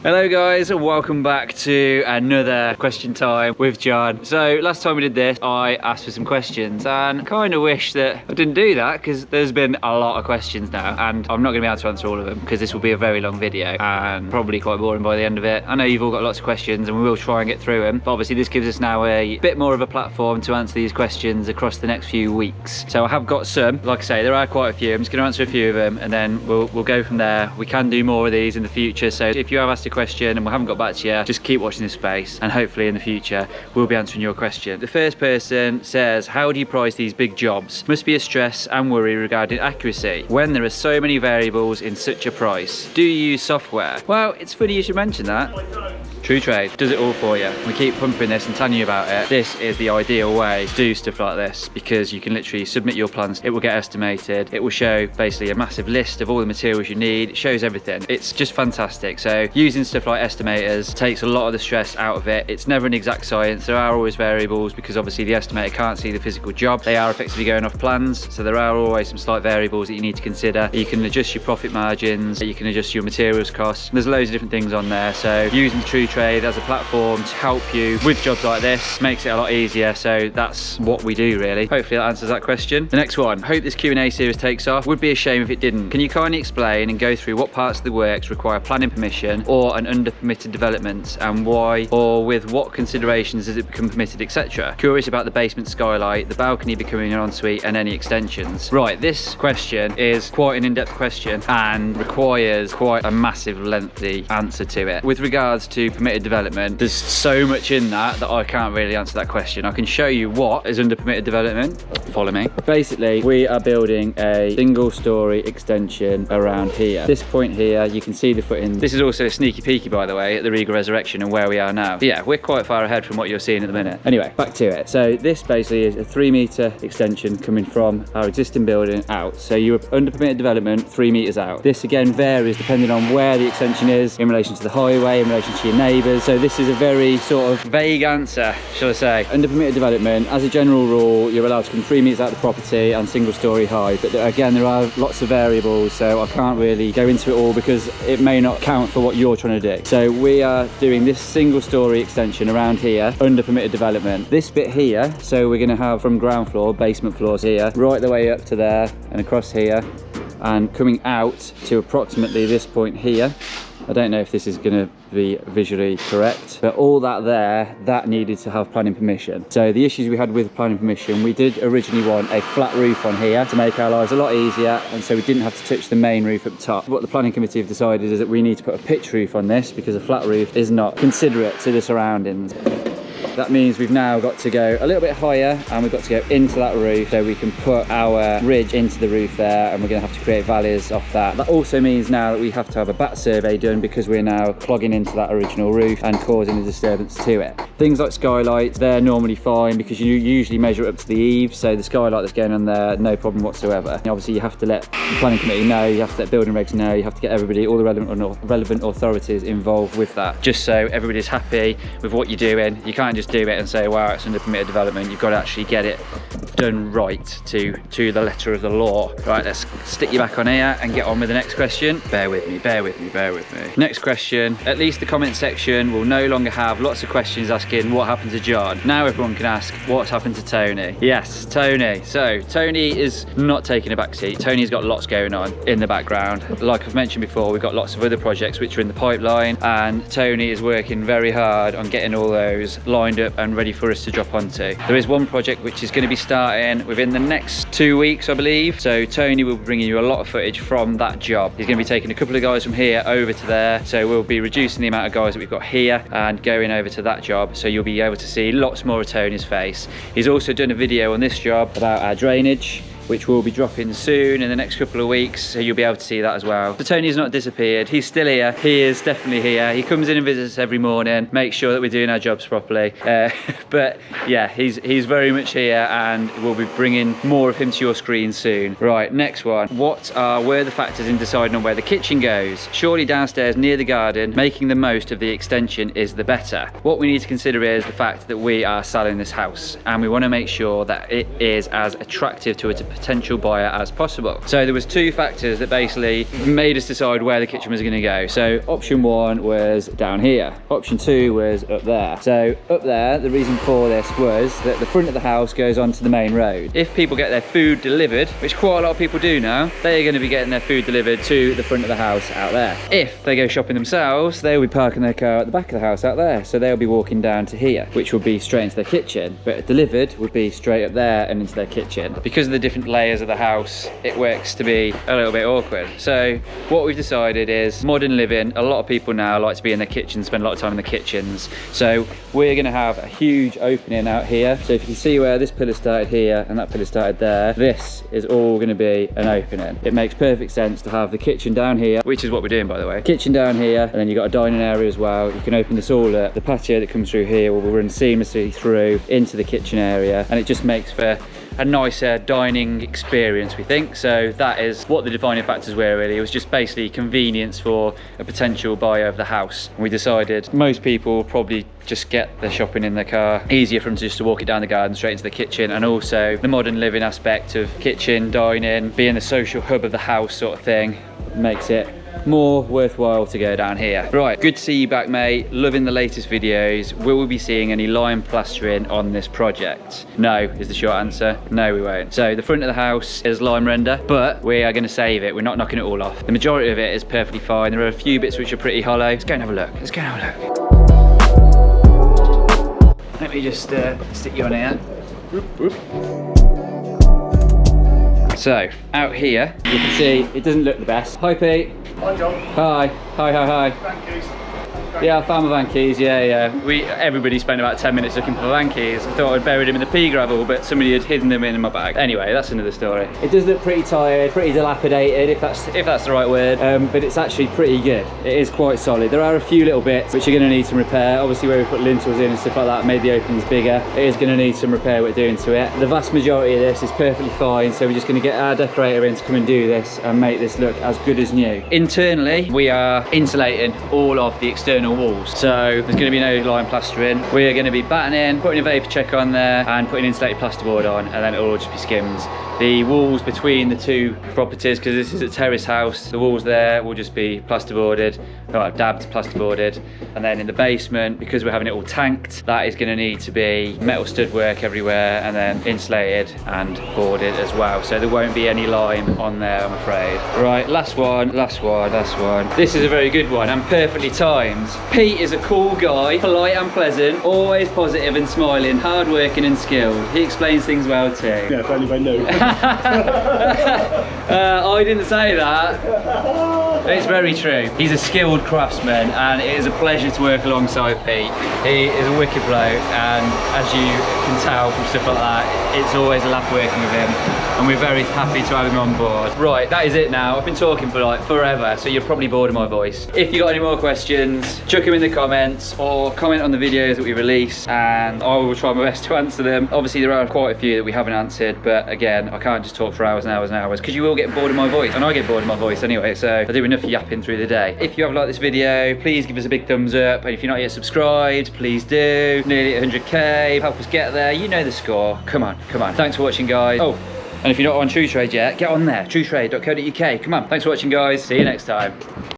Hello guys, and welcome back to another question time with John. So last time we did this, I asked for some questions and kind of wish that I didn't do that because there's been a lot of questions now and I'm not going to be able to answer all of them because this will be a very long video and probably quite boring by the end of it. I know you've all got lots of questions and we will try and get through them, but obviously this gives us now a bit more of a platform to answer these questions across the next few weeks. So I have got some, like I say, there are quite a few. I'm just going to answer a few of them and then we'll go from there. We can do more of these in the future, so if you have asked a question and we haven't got back to you, just keep watching this space and hopefully in the future we'll be answering your question. The first person says, how do you price these big jobs? Must be a stress and worry regarding accuracy when there are so many variables in such a price. Do you use software? Well, it's funny you should mention that. True Trade does it all for you. We keep pumping this and telling you about it. This is the ideal way to do stuff like this because you can literally submit your plans, it will get estimated, it will show basically a massive list of all the materials you need, it shows everything. It's just fantastic. So using stuff like estimators takes a lot of the stress out of it. It's never an exact science, there are always variables because obviously the estimator can't see the physical job. They are effectively going off plans, so there are always some slight variables that you need to consider. You can adjust your profit margins, you can adjust your materials costs, there's loads of different things on there. So using True Trade as a platform to help you with jobs like this makes it a lot easier, so that's what we do really. Hopefully that answers that question. The next one, hope this Q&A series takes off. Would be a shame if it didn't. Can you kindly explain and go through what parts of the works require planning permission or an under permitted development and why, or with what considerations does it become permitted, etc. Curious about the basement skylight, the balcony becoming an ensuite and any extensions. Right, this question is quite an in-depth question and requires quite a massive lengthy answer to it. With regards to permitted development, there's so much in that I can't really answer that question. I can show you what is under permitted development. Follow me. Basically, we are building a single story extension around here. This point here, you can see the footing. This is also a sneaky peeky, by the way, at the Regal Resurrection and where we are now. But yeah, we're quite far ahead from what you're seeing at the minute. Anyway, back to it. So this basically is a 3-meter extension coming from our existing building out. So you're under permitted development 3 meters out. This again varies depending on where the extension is in relation to the highway, in relation to your neighbours. So this is a very sort of vague answer, shall I say. Under permitted development, as a general rule, you're allowed to come 3 meters out of the property and single story high. But again, there are lots of variables, so I can't really go into it all because it may not count for what you're trying to do. So we are doing this single story extension around here under permitted development. This bit here, so we're going to have from ground floor, basement floors here, right the way up to there and across here, and coming out to approximately this point here. I don't know if this is going to be visually correct, but all that there, that needed to have planning permission. So the issues we had with planning permission, we did originally want a flat roof on here to make our lives a lot easier, and so we didn't have to touch the main roof up top. What the planning committee have decided is that we need to put a pitch roof on this because a flat roof is not considerate to the surroundings. That means we've now got to go a little bit higher and we've got to go into that roof so we can put our ridge into the roof there, and we're going to have to create valleys off that. That also means now that we have to have a bat survey done because we're now clogging into that original roof and causing a disturbance to it. Things like skylights, they're normally fine because you usually measure up to the eave, so the skylight that's going on there, no problem whatsoever. And obviously you have to let the planning committee know, you have to let building regs know, you have to get everybody, all the relevant authorities involved with that, just so everybody's happy with what you're doing. You can't just do it and say, wow, it's under permitted development. You've got to actually get it done right to the letter of the law. Right, let's stick you back on here and get on with the next question. Bear with me, bear with me, bear with me. Next question, at least the comment section will no longer have lots of questions asking what happened to John. Now everyone can ask what's happened to Tony. Yes, Tony. So Tony is not taking a back seat. Tony's got lots going on in the background. Like I've mentioned before, we've got lots of other projects which are in the pipeline, and Tony is working very hard on getting all those lined up and ready for us to drop onto. There is one project which is going to be starting within the next 2 weeks, I believe. So Tony will be bringing you a lot of footage from that job. He's going to be taking a couple of guys from here over to there. So we'll be reducing the amount of guys that we've got here and going over to that job. So you'll be able to see lots more of Tony's face. He's also done a video on this job about our drainage, which will be dropping soon in the next couple of weeks, so you'll be able to see that as well. So Tony's not disappeared, he's still here. He is definitely here. He comes in and visits us every morning, makes sure that we're doing our jobs properly. But yeah, he's very much here, and we'll be bringing more of him to your screen soon. Right, next one. What were the factors in deciding on where the kitchen goes? Surely downstairs near the garden, making the most of the extension is the better. What we need to consider is the fact that we are selling this house, and we want to make sure that it is as attractive to potential buyer as possible. So there was two factors that basically made us decide where the kitchen was going to go. So option one was down here. Option two was up there. So up there, the reason for this was that the front of the house goes onto the main road. If people get their food delivered, which quite a lot of people do now, they're going to be getting their food delivered to the front of the house out there. If they go shopping themselves, they'll be parking their car at the back of the house out there. So they'll be walking down to here, which will be straight into their kitchen, but delivered would be straight up there and into their kitchen. Because of the different layers of the house, it works to be a little bit awkward. So what we've decided is modern living, a lot of people now like to be in their kitchen, spend a lot of time in the kitchens. So we're going to have a huge opening out here. So if you can see where this pillar started here and that pillar started there, this is all going to be an opening. It makes perfect sense to have the kitchen down here, which is what we're doing, by the way. Kitchen down here, and then you've got a dining area as well. You can open this all up. The patio that comes through here will run seamlessly through into the kitchen area, and it just makes for a nicer dining experience, we think. So that is what the defining factors were, really. It was just basically convenience for a potential buyer of the house. And we decided most people will probably just get their shopping in their car. Easier for them just to walk it down the garden straight into the kitchen, and also the modern living aspect of kitchen, dining, being the social hub of the house sort of thing makes it more worthwhile to go down here. Right, good to see you back, mate. Loving the latest videos. Will we be seeing any lime plastering on this project? No is the short answer. No, we won't. So the front of the house is lime render, but we are going to save it. We're not knocking it all off. The majority of it is perfectly fine. There are a few bits which are pretty hollow. Let's go and have a look. Let's go and have a look. Let me just stick you on here. Whoop, whoop. So out here, you can see it doesn't look the best. Hi, Pete. Hi, John. Hi. Hi, hi, hi. Van keys. Yeah, I found my van keys, yeah. Everybody spent about 10 minutes looking for the van keys. I thought I'd buried them in the pea gravel, but somebody had hidden them in my bag. Anyway, that's another story. It does look pretty tired, pretty dilapidated, if that's the right word, but it's actually pretty good. It is quite solid. There are a few little bits which are going to need some repair. Obviously, where we put lintels in and stuff like that made the openings bigger. It is going to need some repair we're doing to it. The vast majority of this is perfectly fine, so we're just going to get our decorator in to come and do this and make this look as good as new. Internally, we are insulating all of the external walls, so there's going to be no lime plastering. We're going to be battening, putting a vapor check on there and putting insulated plasterboard on, and then it'll all just be skims. The walls between the two properties, because this is a terrace house, the walls there will just be plasterboarded, dabbed plasterboarded, and then in the basement, because we're having it all tanked, that is going to need to be metal stud work everywhere and then insulated and boarded as well, so there won't be any lime on there, I'm afraid. Right, last one. This is a very good one and perfectly timed. Pete is a cool guy, polite and pleasant, always positive and smiling, hard-working and skilled. He explains things well too. Yeah, if only I knew. I didn't say that. It's very true. He's a skilled craftsman and it is a pleasure to work alongside Pete. He is a wicked bloke, and as you can tell from stuff like that, it's always a laugh working with him, and we're very happy to have him on board. Right, that is it now. I've been talking for like forever, so you're probably bored of my voice. If you got any more questions, chuck them in the comments or comment on the videos that we release and I will try my best to answer them. Obviously there are quite a few that we haven't answered, but again, I can't just talk for hours and hours and hours because you will get bored of my voice, and I get bored of my voice anyway, so I do enough yapping through the day. If you have liked this video, please give us a big thumbs up, and if you're not yet subscribed, please do. Nearly at 100k, help us get there. You know the score. Come on. Thanks for watching, guys. Oh, and if you're not on True Trade yet, get on there, truetrade.co.uk. Come on. Thanks for watching, guys. See you next time.